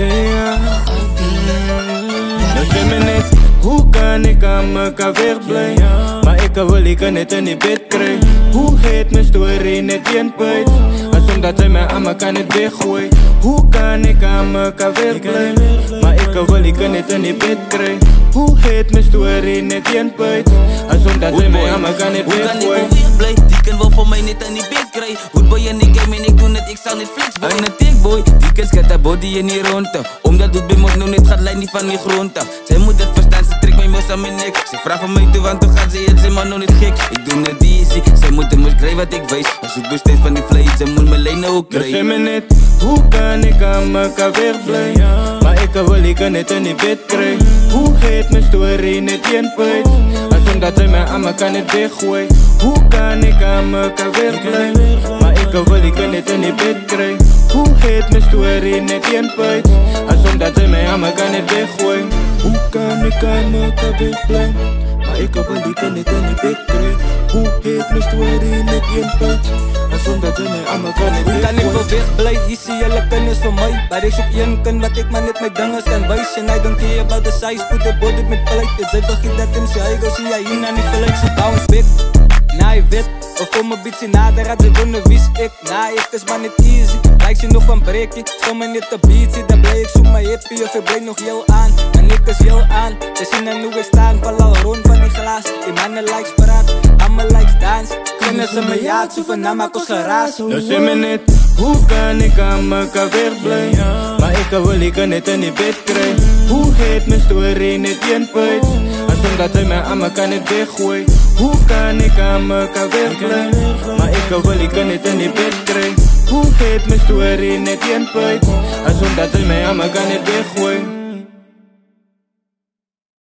ja. Nou zeg me net, hoe kan ik aan mekaar wegblijven? Maar ik wil ik net in die bed krijgen. Hoe heet mijn story net in puit? Als omdat hij mij aan mekaar net weggooit. Hoe kan ik aan mekaar wegblijven? Maar ik wil ik net in die bed krijgen. Hoe heet mijn story net in puit? Als omdat hij mij aan mekaar net weggooit. Hoe kan ik wegblijven? Die kan wel voor mij net in die bed krijgen. Goed boy in die game en ik doe net, ik zal niet flex boy. En een tik boy, die kan schat haar body in die ronde. Omdat doet bij me nog net gaat lijn niet van die grond af. Zij moet het verstaan, ze trekt mij mis aan mijn nek. Ze vraagt van mij toe, want toen gaat ze het, ze maar nog niet gek. Ik doe net easy, zij moet er moest krijgen wat ik wees. Als ik besteed van die vlees, ze moet mijn lijnen ook krijgen. Dus zeg me net, hoe kan ik aan mekaar wegblijven? Maar ik wil ik net in die bed krijgen. Hoe heet mijn story net in puit? Als omdat hij mij aan mekaar net weggooit. Hoe kan ik aan mekaar wegblijven? Maar ik wil ik net in die bed krijgen. Hoe heet mijn story net in puit? Als omdat hij mij aan mekaar net weggooit. Hoe kan ik aan mekaar wegblijven? Maar ik wil ik net in die bed krijgen. Hoe heet mijn story net in puit? Als omdat hij mij aan mekaar net weggooit. Hoe kan ik wel wegblijven? Hier zie je kennis van mij. Maar ik zoek één kan wat ik maar net met dangers kan wijzen. I don't care about the size, put the body met plate. Het zijn vergeet dat hem zei, go zie jij hier naar die verleid. Ze bounce back, na je wet. Of kom een beetje nader, had ze kunnen wist ik. Na ik is maar niet easy. Lijkt ze nog van breaking, stom me niet te beat. Zit dan blij, ik zoek mijn hippie of ik blijf nog heel aan. En ik is heel aan, ze zien er nu weer staan. Val al rond van die glaas, die mannen likes paraat. Allemaal likes dans, kunnen ze me ja, ze van naam maak ons geraas. Nou zeg me net, hoe kan ik aan mekaar wegblijven? Maar ik wil ik net in die bed krijgen. Hoe heet mijn story net in puit? Als omdat hij mij aan mekaar net weggooit. Hoe kan ik aan mekaar wegblijven? Maar ik wil ik net in die bed krijgen. Hoe heet mijn story net in puit? Als omdat hij mij aan mekaar net weggooit.